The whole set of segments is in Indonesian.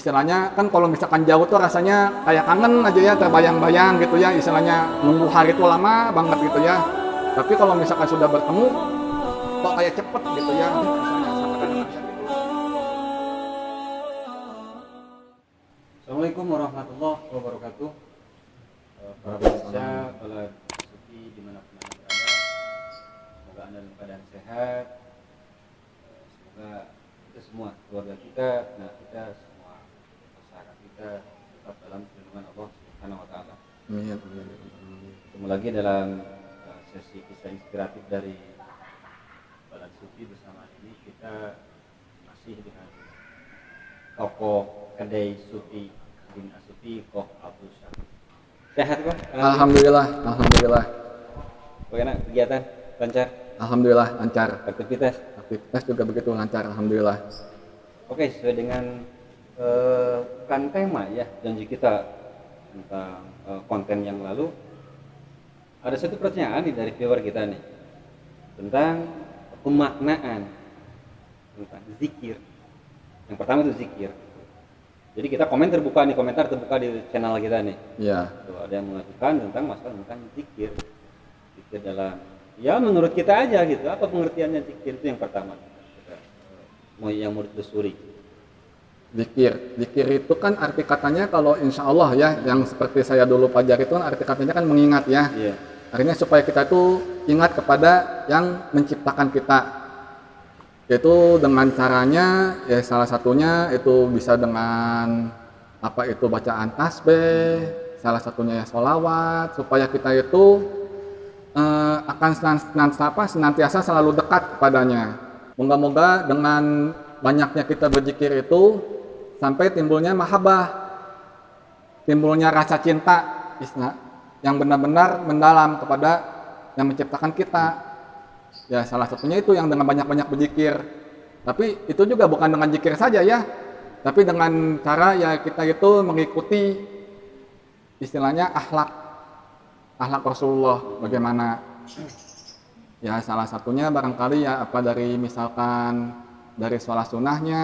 istilahnya kan kalau misalkan jauh tuh rasanya kayak kangen aja ya, terbayang-bayang gitu ya, istilahnya nunggu hari itu lama banget gitu ya. Tapi kalau misalkan sudah bertemu kok kayak cepet gitu ya, misalnya sampai kadang bisa tidur. Assalamualaikum warahmatullahi wabarakatuh. Para pemirsa, para sufi dimanapun anda berada, semoga anda dalam keadaan sehat. Semoga kita semua, keluarga kita, anak kita, semua masyarakat kita tetap dalam perlindungan Allah Subhanahu Wa Taala. Amin. Ketemu lagi dalam sesi kisah inspiratif dari Badan Sufi. Bersama ini kita masih dengan tokoh kedai Sufi bin Asufi, Koh Abdul Syafii. Sehat kok? Alhamdulillah. Bagaimana kegiatan? Lancar? Alhamdulillah lancar. Aktivitas? Aktivitas juga begitu lancar, alhamdulillah. Oke, sesuai dengan kan tema ya janji kita tentang konten yang lalu, ada satu pertanyaan nih dari viewer kita nih tentang pemaknaan tentang zikir. Yang pertama itu zikir. Jadi kita komentar terbuka di channel kita nih. Iya. Tuh, ada yang mengajukan tentang masalah tentang zikir. Zikir dalam, ya menurut kita aja gitu. Apa pengertiannya zikir itu yang pertama? Yang mau ditelusuri. Zikir itu kan arti katanya kalau insya Allah ya, yang seperti saya dulu pelajari itu kan arti katanya kan mengingat ya. Iya. Artinya supaya kita itu ingat kepada yang menciptakan kita. Yaitu dengan caranya ya salah satunya itu bisa dengan apa itu bacaan tasbih, salah satunya ya sholawat, supaya kita itu akan senantiasa selalu dekat kepadanya. Moga-moga dengan banyaknya kita berzikir itu sampai timbulnya mahabbah, timbulnya rasa cinta yang benar-benar mendalam kepada yang menciptakan kita. Ya salah satunya itu yang dengan banyak-banyak berzikir. Tapi itu juga bukan dengan zikir saja ya, tapi dengan cara ya kita itu mengikuti istilahnya akhlak Rasulullah bagaimana. Ya salah satunya barangkali ya apa dari misalkan dari sholat sunnahnya.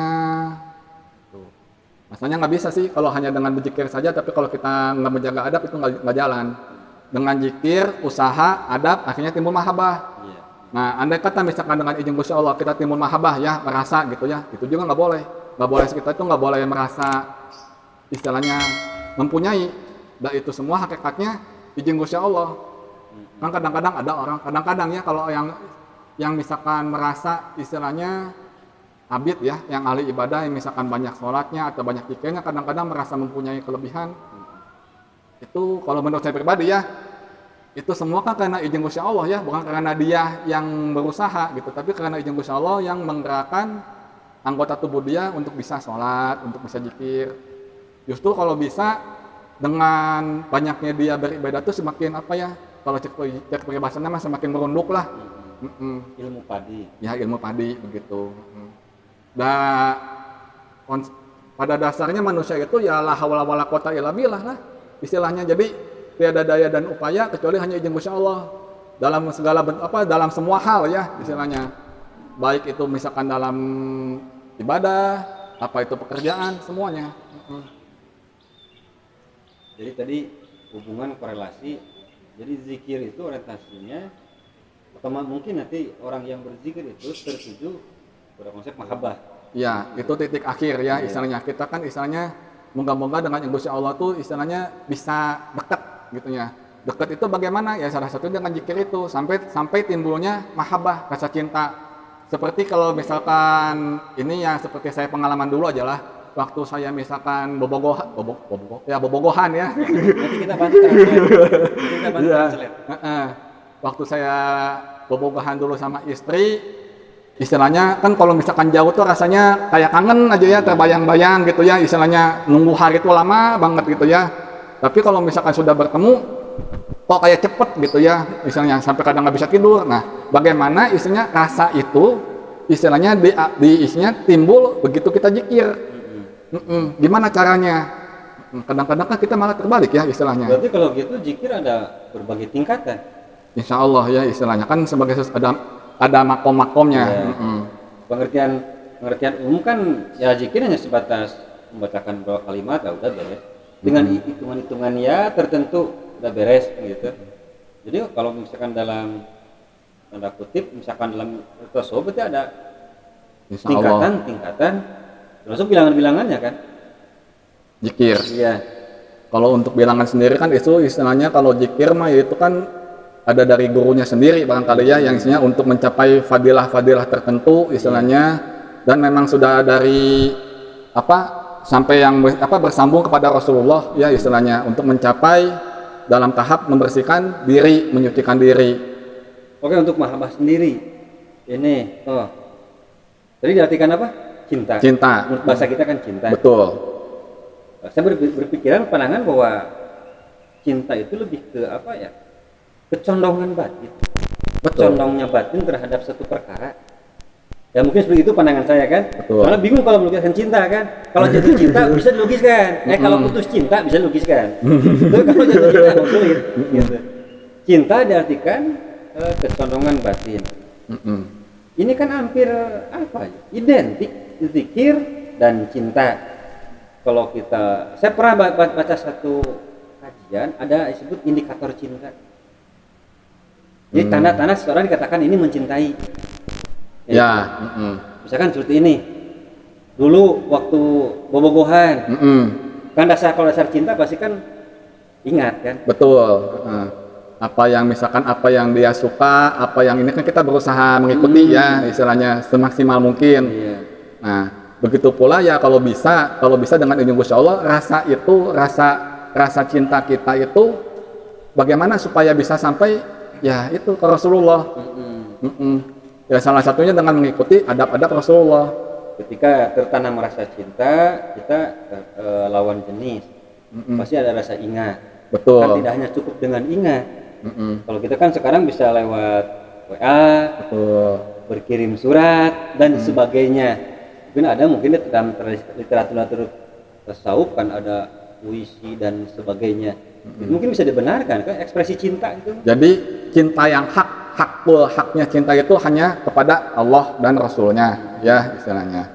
Masalahnya nggak bisa sih kalau hanya dengan berzikir saja, tapi kalau kita nggak menjaga adab itu nggak jalan. Dengan zikir, usaha, adab, akhirnya timbul mahabbah. Nah, andai kata misalkan dengan izin Gusti Allah kita timbul mahabbah ya, merasa gitu ya, itu juga nggak boleh. Kita itu nggak boleh merasa istilahnya mempunyai. Dan itu semua hakikatnya izin Gusti Allah. Kan kadang-kadang ada orang, kadang-kadang ya kalau yang misalkan merasa istilahnya abid ya, yang ahli ibadah, yang misalkan banyak sholatnya atau banyak zikirnya, kadang-kadang merasa mempunyai kelebihan. Itu kalau menurut saya pribadi ya, itu semua kan karena izin Gusti Allah ya, bukan karena dia yang berusaha gitu, tapi karena izin Gusti Allah yang menggerakkan anggota tubuh dia untuk bisa sholat, untuk bisa zikir. Justru kalau bisa dengan banyaknya dia beribadah itu semakin apa ya, kalau cek peribahasannya mah semakin merunduk lah. Ilmu padi. Ya, ilmu padi begitu. Pada dasarnya manusia itu ya la haula wala quwata illa billah lah istilahnya. Jadi tiada daya dan upaya kecuali hanya izin Gusti Allah dalam segala dalam semua hal ya istilahnya, baik itu misalkan dalam ibadah, apa itu pekerjaan, semuanya. Jadi tadi hubungan korelasi, jadi zikir itu orientasinya pertama mungkin nanti orang yang berzikir itu tertuju pada konsep mahabbah. Ya, itu titik akhir ya istilahnya. Kita kan istilahnya moga-moga dengan yang Gusti Allah tuh istilahnya bisa dekat gitu ya. Dekat itu bagaimana? Ya salah satu dengan zikir itu sampai timbulnya mahabbah, rasa cinta. Seperti kalau misalkan ini ya seperti saya pengalaman dulu aja lah. Waktu saya misalkan bobogohan ya. Nanti kita bantu translate. Waktu saya bobogohan dulu sama istri, istilahnya kan kalau misalkan jauh tuh rasanya kayak kangen aja ya, terbayang-bayang gitu ya, istilahnya nunggu hari itu lama banget gitu ya. Tapi kalau misalkan sudah bertemu kok kayak cepet gitu ya, istilahnya sampai kadang nggak bisa tidur. Nah, bagaimana istilahnya rasa itu istilahnya isinya timbul begitu kita zikir. Gimana caranya? Kadang-kadang kan kita malah terbalik ya istilahnya. Berarti kalau gitu zikir ada berbagai tingkatan. Insya Allah ya istilahnya kan sebagai ada makom-makomnya. Ya. Pengertian umum kan ya zikir hanya sebatas membacakan beberapa kalimat, ya udah beres. Dengan hitungan-hitungan ya tertentu udah beres gitu. Jadi kalau misalkan dalam tanda kutip, misalkan dalam tasawuf berarti ada Insya Allah. tingkatan, termasuk bilangan-bilangannya kan? Zikir. Iya. Kalau untuk bilangan sendiri kan itu istilahnya kalau zikir mah itu kan ada dari gurunya sendiri barangkali ya yang isinya untuk mencapai fadilah-fadilah tertentu istilahnya dan memang sudah dari apa sampai yang bersambung kepada Rasulullah ya istilahnya untuk mencapai dalam tahap membersihkan diri, menyucikan diri. Oke, untuk mahabbah sendiri ini tadi diartikan apa? Cinta. Cinta. Menurut bahasa kita kan cinta. Betul. Saya berpikiran pandangan bahwa cinta itu lebih ke apa ya? Kecondongan batin. Betul. Condongnya batin terhadap satu perkara. Ya mungkin seperti itu pandangan saya kan. Betul. Soalnya bingung kalau melukiskan cinta kan. Kalau jatuh cinta bisa dilukiskan. Kalau putus cinta bisa dilukiskan. Tapi kalau jatuh cinta agak sulit. Gitu. Cinta diartikan kecondongan batin. Ini kan hampir apa ya? Identik zikir dan cinta. Kalau saya pernah baca satu kajian ada disebut indikator cinta. Jadi tanda-tanda seseorang dikatakan ini mencintai. Ya. Misalkan seperti ini. Dulu waktu bobogohan, kan kalau dasar cinta pasti kan ingat kan. Betul. Apa yang misalkan apa yang dia suka, apa yang ini kan kita berusaha mengikuti ya istilahnya semaksimal mungkin. Iya. Nah, begitu pula ya kalau bisa dengan izin Gusti Allah rasa cinta kita itu bagaimana supaya bisa sampai ya itu ke Rasulullah. Ya salah satunya dengan mengikuti adab-adab Rasulullah. Ketika tertanam rasa cinta, kita lawan jenis pasti ada rasa ingat. Betul. Kan tidak hanya cukup dengan ingat. Kalau kita kan sekarang bisa lewat WA, betul, berkirim surat dan sebagainya. Mungkin dalam literatur tasawuf kan ada puisi dan sebagainya. Mungkin bisa dibenarkan kan ekspresi cinta itu. Jadi cinta yang haknya cinta itu hanya kepada Allah dan Rasulnya ya istilahnya.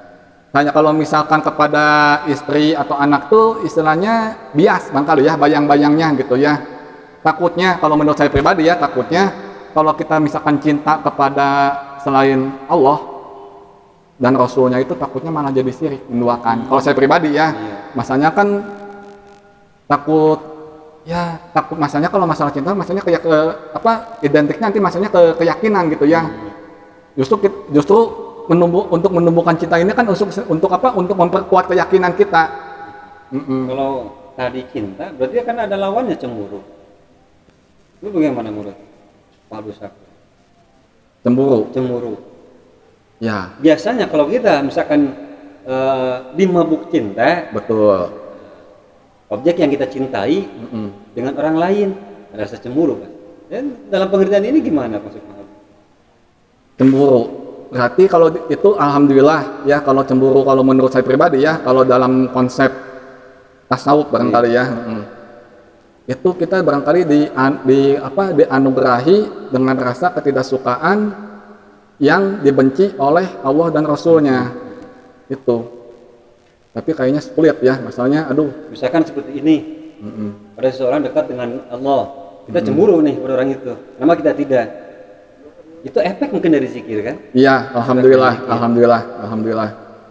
Hanya kalau misalkan kepada istri atau anak tuh istilahnya bias barangkali ya bayang-bayangnya gitu ya. Takutnya kalau menurut saya pribadi ya takutnya kalau kita misalkan cinta kepada selain Allah dan Rasulnya itu takutnya malah jadi syirik menduakan. Kalau saya pribadi ya, masanya kan takut masanya kalau masalah cinta masanya kayak ke identiknya nanti masanya ke keyakinan gitu ya. Justru menumbuhkan cinta ini kan untuk memperkuat keyakinan kita. Kalau tadi cinta berarti kan ada lawannya cemburu. Lu bagaimana menurut Pak Busak? Cemburu. Ya. Biasanya kalau kita misalkan di mabuk cinta, betul. Objek yang kita cintai dengan orang lain ada rasa cemburu kan? Dan dalam pengertian ini gimana maksudnya? Cemburu. Berarti kalau itu alhamdulillah ya kalau cemburu kalau menurut saya pribadi ya kalau dalam konsep tasawuf barangkali ya. Itu kita barangkali dianugerahi dengan rasa ketidaksukaan yang dibenci oleh Allah dan Rasulnya itu. Tapi kayaknya sulit ya masalahnya. Misalkan seperti ini, ada seseorang dekat dengan Allah, kita cemburu nih pada orang itu, nama kita tidak. Itu efek mungkin dari zikir kan? Iya, alhamdulillah.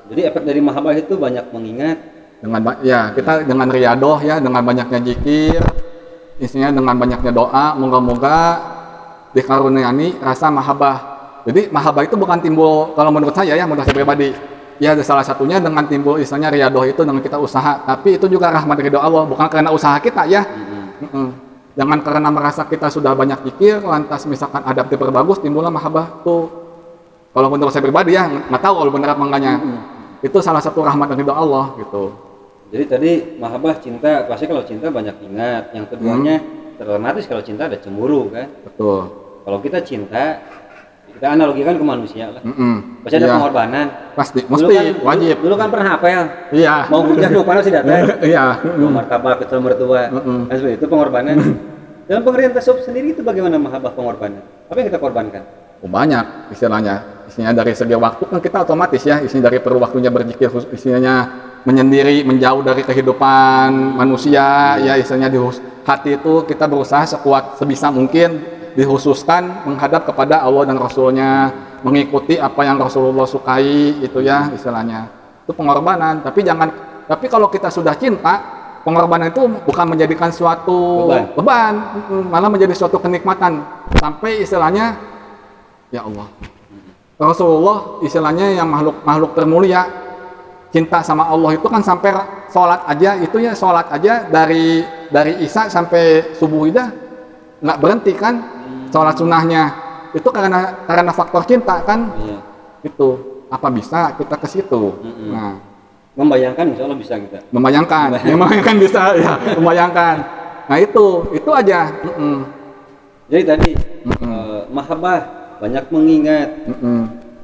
Jadi efek dari mahabbah itu banyak mengingat. Kita dengan riyadoh ya, dengan banyaknya zikir, isinya dengan banyaknya doa, moga-moga dikaruniai rasa mahabbah. Jadi mahabbah itu bukan timbul kalau menurut saya pribadi. Ya salah satunya dengan timbul istilahnya riyadoh itu dengan kita usaha, tapi itu juga rahmat ridho Allah, bukan karena usaha kita ya. Jangan karena merasa kita sudah banyak zikir, lantas misalkan adab diperbagus, timbullah mahabbah tuh. Kalau menurut saya pribadi ya, nggak tahu kalau benar apa enggaknya. Itu salah satu rahmat ridho Allah gitu. Jadi tadi mahabbah cinta, pasti kalau cinta banyak ingat. Yang keduanya otomatis kalau cinta ada cemburu kan. Betul. Kalau kita cinta, kita analogikan ke manusia lah. Pasti ada pengorbanan. Pasti, mesti, wajib. Dulu kan pernah apel. Iya. Mau hujan mau panas sih datang. Iya. Martabak kecil mertua. Kan seperti itu pengorbanan. Dalam pengertian tasawuf sendiri itu bagaimana mahabbah pengorbanan? Apa yang kita korbankan? Banyak istilahnya. Isinya dari segi waktu kan kita otomatis ya, isinya dari perlu waktunya berzikir, isinya menyendiri, menjauh dari kehidupan manusia, ya istilahnya di hati itu kita berusaha sekuat sebisa mungkin dikhususkan menghadap kepada Allah dan Rasulnya, mengikuti apa yang Rasulullah sukai, itu ya istilahnya. Itu pengorbanan. Tapi kalau kita sudah cinta, pengorbanan itu bukan menjadikan suatu beban, malah menjadi suatu kenikmatan. Sampai istilahnya, ya Allah, Rasulullah istilahnya yang makhluk termulia, cinta sama Allah itu kan sampai sholat aja, itu ya sholat aja dari Isya sampai subuh aja nggak berhenti kan, sholat sunnahnya itu karena faktor cinta kan. Itu apa bisa kita ke situ. Nah, membayangkan insya Allah bisa kita. Membayangkan bisa ya, membayangkan. Nah itu aja. Jadi tadi mahabbah, banyak mengingat,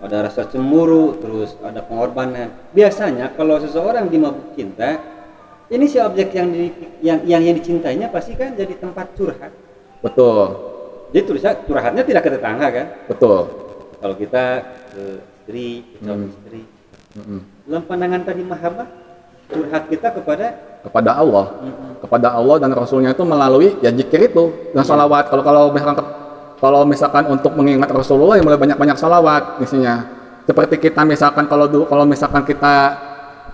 ada rasa cemburu, terus ada pengorbanan. Biasanya kalau seseorang dimabuk cinta, ini si objek yang dicintainya pasti kan jadi tempat curhat. Betul. Jadi tulisnya curhatnya tidak ke tetangga kan? Betul. Kalau kita ke istri, ke calon istri, dalam pandangan tadi mahabbah, curhat kita kepada Allah, kepada Allah dan Rasulnya itu melalui ya zikir itu dan salawat. Kalau misalkan untuk mengingat Rasulullah ya mulai banyak salawat isinya. Seperti kita misalkan kalau misalkan kita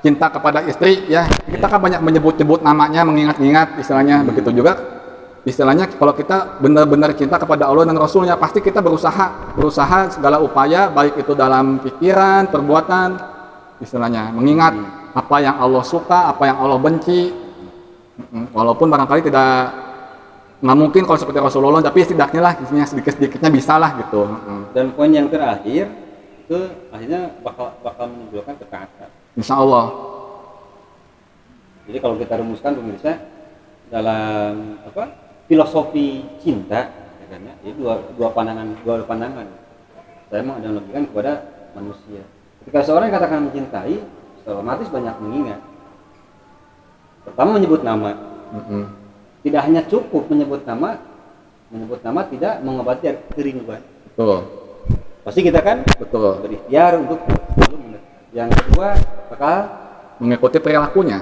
cinta kepada istri ya, kita kan banyak menyebut-nyebut namanya, mengingat-ingat istilahnya. Begitu juga istilahnya kalau kita benar-benar cinta kepada Allah dan Rasulnya, pasti kita berusaha segala upaya, baik itu dalam pikiran, perbuatan, istilahnya mengingat apa yang Allah suka, apa yang Allah benci. Walaupun barangkali nggak mungkin kalau seperti Rasulullah, tapi setidaknya lah sedikit-sedikitnya bisa lah gitu. Dan poin yang terakhir itu akhirnya bakal menimbulkan ketaatan. Insya Allah. Jadi kalau kita rumuskan pemirsa dalam filosofi cinta, ya kan ya, ini dua pandangan. Saya menganalogikan kepada manusia. Ketika seorang yang katakan mencintai, otomatis banyak mengingat. Pertama menyebut nama. Tidak hanya cukup menyebut nama tidak mengobati kerinduan. Betul. Pasti kita kan berikhtiar untuk yang kedua bakal mengikuti perilakunya.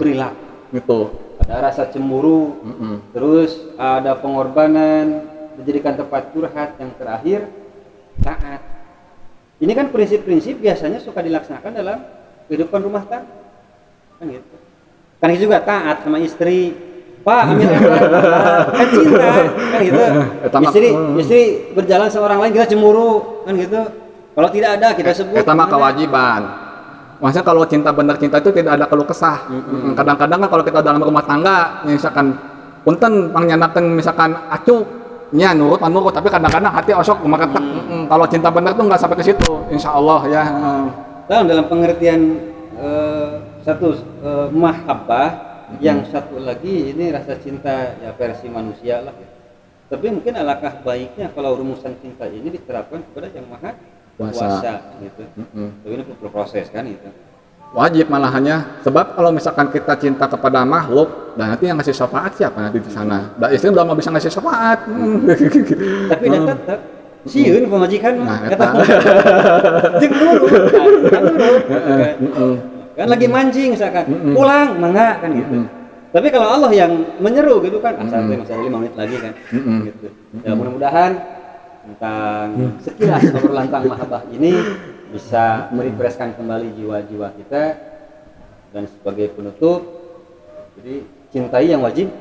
Gitu. Ada rasa cemburu, terus ada pengorbanan, dijadikan tempat curhat, yang terakhir taat. Ini kan prinsip-prinsip biasanya suka dilaksanakan dalam kehidupan rumah tangga, kan gitu. Kan itu juga taat sama istri, Pak, amin kan cinta, kan gitu. Istri berjalan sama orang lain kita cemburu, kan gitu. Kalau tidak ada kita sebut. Itu mah kewajiban. Maksudnya kalau benar cinta itu tidak ada keluh kesah. Kadang-kadang kan kalau kita dalam rumah tangga, misalkan punten pangnyandakeun misalkan acuh nya nurut, tapi kadang-kadang hati osok makatek. Kalau cinta benar tuh nggak sampai ke situ, insya Allah ya. Dalam pengertian mahabbah, yang satu lagi ini rasa cinta ya versi manusia lah. Ya. Tapi mungkin alangkah baiknya kalau rumusan cinta ini diterapkan kepada yang maha kuasa gitu. Tapi ini perlu proses kan itu. Wajib malahannya, sebab kalau misalkan kita cinta kepada makhluk, dan nanti yang ngasih syafaat siapa nanti di sana? Dan istri udah mau bisa ngasih syafaat. Tapi tetap sieun pemajikan mah kata. Jeung kan lagi mancing misalkan. Pulang mangga kan gitu. Tapi kalau Allah yang menyeru gitu kan, sampai masih 5 menit lagi kan. Gitu. Ya mudah-mudahan tentang sekilas obrolan tentang mahabbah ini bisa merefreshkan kembali jiwa-jiwa kita. Dan sebagai penutup, jadi cintai yang wajib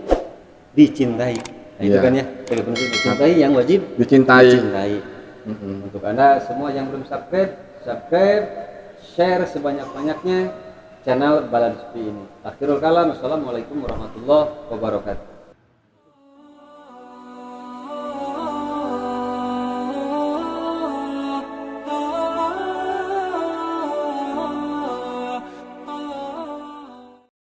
dicintai. Nah, itu kan ya, sebagai penutup, dicintai yang wajib dicintai. Untuk Anda semua yang belum subscribe, share sebanyak-banyaknya channel Balad Sufi ini. Akhirul kalam, assalamualaikum warahmatullahi wabarakatuh.